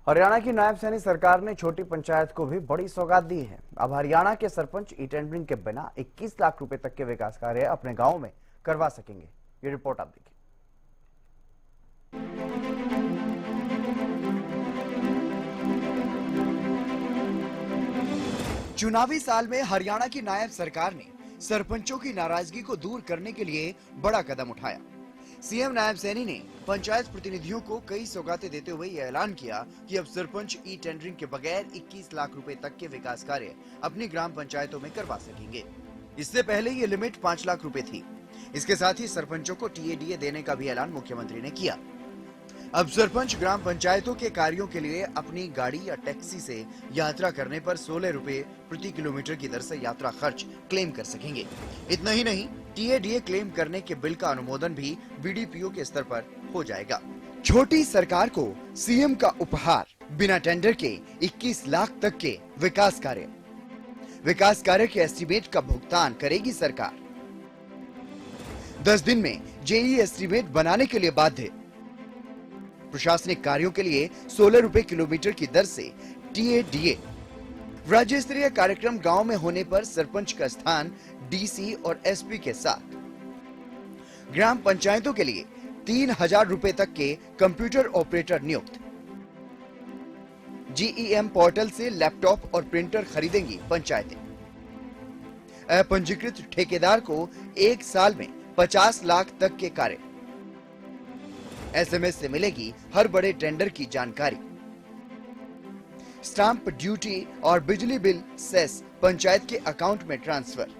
हरियाणा की नायब सैनी सरकार ने छोटी पंचायत को भी बड़ी सौगात दी है। अब हरियाणा के सरपंच ई टेंडरिंग के बिना 21 लाख रुपए तक के विकास कार्य अपने गांव में करवा सकेंगे। ये रिपोर्ट आप देखिए। चुनावी साल में हरियाणा की नायब सरकार ने सरपंचों की नाराजगी को दूर करने के लिए बड़ा कदम उठाया। सीएम नायब सैनी ने पंचायत प्रतिनिधियों को कई सौगातें देते हुए यह ऐलान किया कि अब सरपंच ई टेंडरिंग के बगैर 21 लाख रुपए तक के विकास कार्य अपनी ग्राम पंचायतों में करवा सकेंगे। इससे पहले ये लिमिट 5 लाख रुपए थी। इसके साथ ही सरपंचों को टीएडीए देने का भी ऐलान मुख्यमंत्री ने किया। अब सरपंच ग्राम पंचायतों के कार्यों के लिए अपनी गाड़ी या टैक्सी से यात्रा करने पर 16 रुपए प्रति किलोमीटर की दर से यात्रा खर्च क्लेम कर सकेंगे। इतना ही नहीं, टीएडीए क्लेम करने के बिल का अनुमोदन भी बीडीपीओ के स्तर पर हो जाएगा। छोटी सरकार को सीएम का उपहार, बिना टेंडर के 21 लाख तक के विकास कार्य के एस्टीमेट का भुगतान करेगी सरकार। 10 दिन में जेई एस्टीमेट बनाने के लिए बाध्य। प्रशासनिक कार्यों के लिए 16 रुपए किलोमीटर की दर से टीएडीए। राज्य स्तरीय कार्यक्रम गांव में होने पर सरपंच का स्थान डीसी और एसपी के साथ। ग्राम पंचायतों के लिए 3000 रुपए तक के कंप्यूटर ऑपरेटर नियुक्त। जीईएम पोर्टल से लैपटॉप और प्रिंटर खरीदेंगी पंचायतें। अपंजीकृत ठेकेदार को 1 साल में 50 लाख तक के कार्य। एसएमएस से मिलेगी हर बड़े टेंडर की जानकारी। स्टाम्प ड्यूटी और बिजली बिल सेस पंचायत के अकाउंट में ट्रांसफर।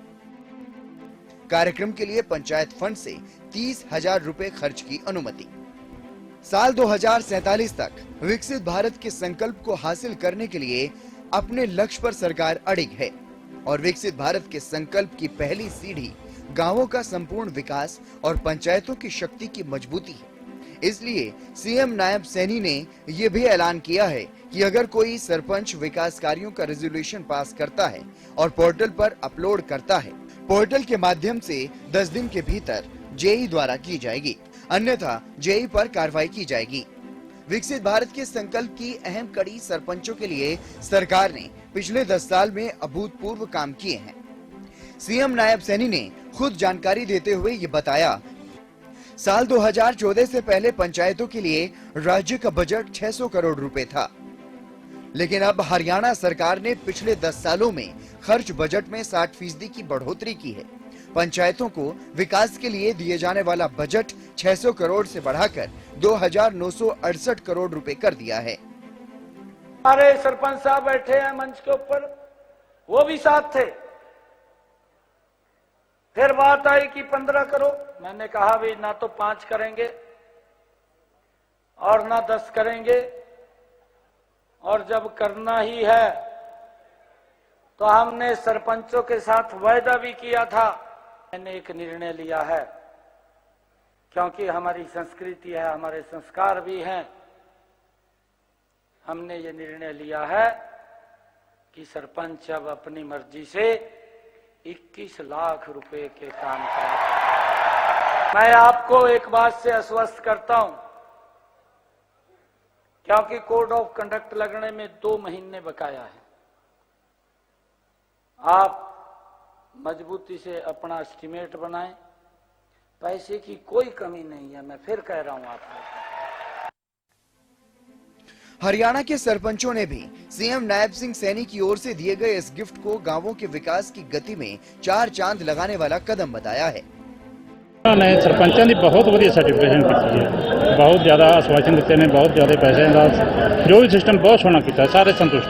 कार्यक्रम के लिए पंचायत फंड से 30,000 रुपए खर्च की अनुमति। साल 2047 तक विकसित भारत के संकल्प को हासिल करने के लिए अपने लक्ष्य पर सरकार अड़िग है और विकसित भारत के संकल्प की पहली सीढ़ी गांवों का संपूर्ण विकास और पंचायतों की शक्ति की मजबूती है। इसलिए सीएम नायब सैनी ने यह भी ऐलान किया है कि अगर कोई सरपंच विकास कार्यों का रेजोल्यूशन पास करता है और पोर्टल पर अपलोड करता है, पोर्टल के माध्यम से 10 दिन के भीतर जेई द्वारा की जाएगी, अन्यथा जेई पर कार्रवाई की जाएगी। विकसित भारत के संकल्प की अहम कड़ी सरपंचों के लिए सरकार ने पिछले 10 साल में अभूतपूर्व काम किए हैं। सीएम नायब सैनी ने खुद जानकारी देते हुए ये बताया, साल 2014 से पहले पंचायतों के लिए राज्य का बजट 600 करोड़ रुपए था, लेकिन अब हरियाणा सरकार ने पिछले 10 सालों में खर्च बजट में 60% की बढ़ोतरी की है। पंचायतों को विकास के लिए दिए जाने वाला बजट 600 करोड़ से बढ़ाकर 2968 करोड़ रुपए कर दिया है। हमारे सरपंच साहब बैठे हैं मंच के ऊपर, वो भी साथ थे। फिर बात आई कि 15 करो। मैंने कहा भी ना तो 5 करेंगे और ना 10 करेंगे, और जब करना ही है तो हमने सरपंचों के साथ वायदा भी किया था। मैंने एक निर्णय लिया है, क्योंकि हमारी संस्कृति है, हमारे संस्कार भी हैं। हमने ये निर्णय लिया है कि सरपंच अब अपनी मर्जी से 21 लाख रुपए के काम करें। मैं आपको एक बात से आश्वस्त करता हूं, क्योंकि कोड ऑफ कंडक्ट लगने में 2 महीने बकाया है। आप मजबूती से अपना एस्टीमेट बनाएं, पैसे की कोई कमी नहीं है, मैं फिर कह रहा हूं आपको। हरियाणा के सरपंचों ने भी सीएम नायब सिंह सैनी की ओर से दिए गए इस गिफ्ट को गांवों के विकास की गति में 4 चांद लगाने वाला कदम बताया है। ने सरपंचों की बहुत वधिया सर्टिफिकेशन की है, बहुत ज्यादा आश्वासन दिते ने, बहुत ज्यादा पैसे का जो भी सिस्टम बहुत सोहना किया, सारे संतुष्ट।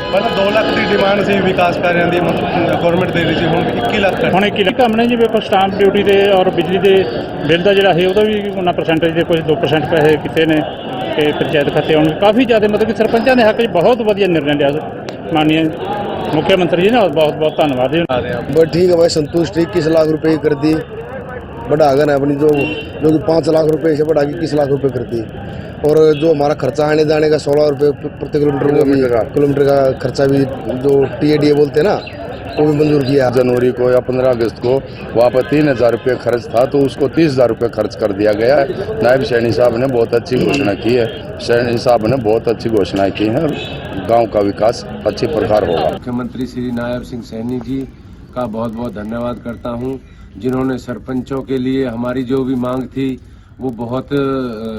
मतलब 2 लाख की डिमांड सी विकास कार्यों की गवर्नमेंट दे रही थी, हुण 21 लाख हुण 21 लाख हमने जी देखो स्टाम्प ड्यूटी दे और बिजली के बिल का जिहड़ा है ਉਹਦਾ भी उन्ना परसेंटेज दे कुछ 2% पैसे किते ने ते पंचायत खाते आने काफ़ी ज़्यादा, मतलब कि सरपंचों के हक बहुत वधिया निर्णय लिया माननीय मुख्यमंत्री जी ने, और बहुत बहुत धन्यवाद जी। बस ठीक है भाई, संतुष्ट। 21 लाख रुपए कर दी, बढ़ा गन है अपनी जो कि 5 लाख रुपए से बढ़ा के 21 लाख रुपए कर दी। और जो हमारा खर्चा आने जाने का 16 रुपए प्रति किलोमीटर का खर्चा भी जो टीएडीए बोलते हैं ना, वो भी मंजूर किया। जनवरी को या 15 अगस्त को वहाँ पर 3,000 रुपये खर्च था, तो उसको 30,000 रुपये खर्च कर दिया गया है। नायब सैनी साहब ने बहुत अच्छी घोषणा की है। सैनी साहब ने बहुत अच्छी घोषणाएं की हैं। गांव का विकास अच्छी प्रकार होगा। मुख्यमंत्री श्री नायब सिंह सैनी जी का बहुत बहुत धन्यवाद करता हूं, जिन्होंने सरपंचों के लिए हमारी जो भी मांग थी वो बहुत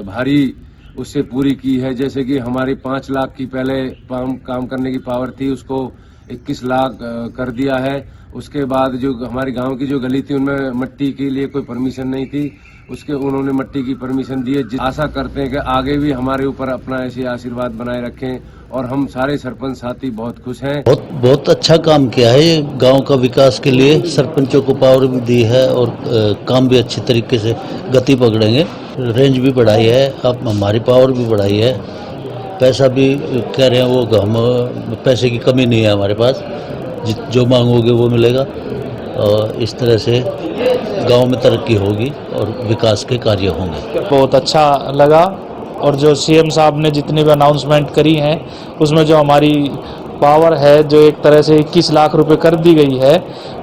भारी उससे पूरी की है। जैसे कि हमारी 5 लाख की पहले काम करने की पावर थी, उसको 21 लाख कर दिया है। उसके बाद जो हमारे गांव की जो गली थी उनमें मिट्टी के लिए कोई परमिशन नहीं थी, उसके उन्होंने मिट्टी की परमिशन दी है। आशा करते हैं कि आगे भी हमारे ऊपर अपना ऐसे आशीर्वाद बनाए रखें और हम सारे सरपंच साथी बहुत खुश हैं। बहुत अच्छा काम किया है ये गांव का विकास के लिए। सरपंचों को पावर भी दी है और काम भी अच्छी तरीके से गति पकड़ेंगे। रेंज भी बढ़ाई है, अब हमारी पावर भी बढ़ाई है। पैसा भी कह रहे हैं वो, हम पैसे की कमी नहीं है हमारे पास, जो मांगोगे वो मिलेगा। और इस तरह से गांव में तरक्की होगी और विकास के कार्य होंगे। बहुत अच्छा लगा। और जो सीएम साहब ने जितनी भी अनाउंसमेंट करी हैं उसमें जो हमारी पावर है जो एक तरह से 21 लाख रुपए कर दी गई है,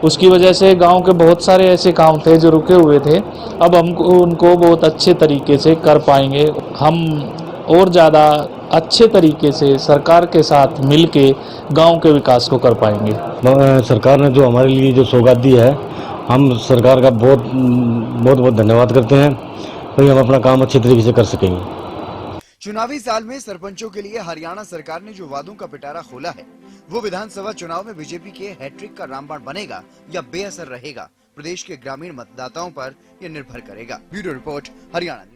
उसकी वजह से गांव के बहुत सारे ऐसे काम थे जो रुके हुए थे, अब हम उनको बहुत अच्छे तरीके से कर पाएंगे। हम और ज़्यादा अच्छे तरीके से सरकार के साथ मिलके गांव के विकास को कर पाएंगे। सरकार ने जो हमारे लिए जो सौगात दी है, हम सरकार का बहुत धन्यवाद करते हैं, भाई हम अपना काम अच्छे तरीके से कर सकेंगे। चुनावी साल में सरपंचों के लिए हरियाणा सरकार ने जो वादों का पिटारा खोला है, वो विधानसभा चुनाव में बीजेपी के हैट्रिक का रामबाण बनेगा या बेअसर रहेगा, प्रदेश के ग्रामीण मतदाताओं पर यह निर्भर करेगा। Bureau report, Haryana.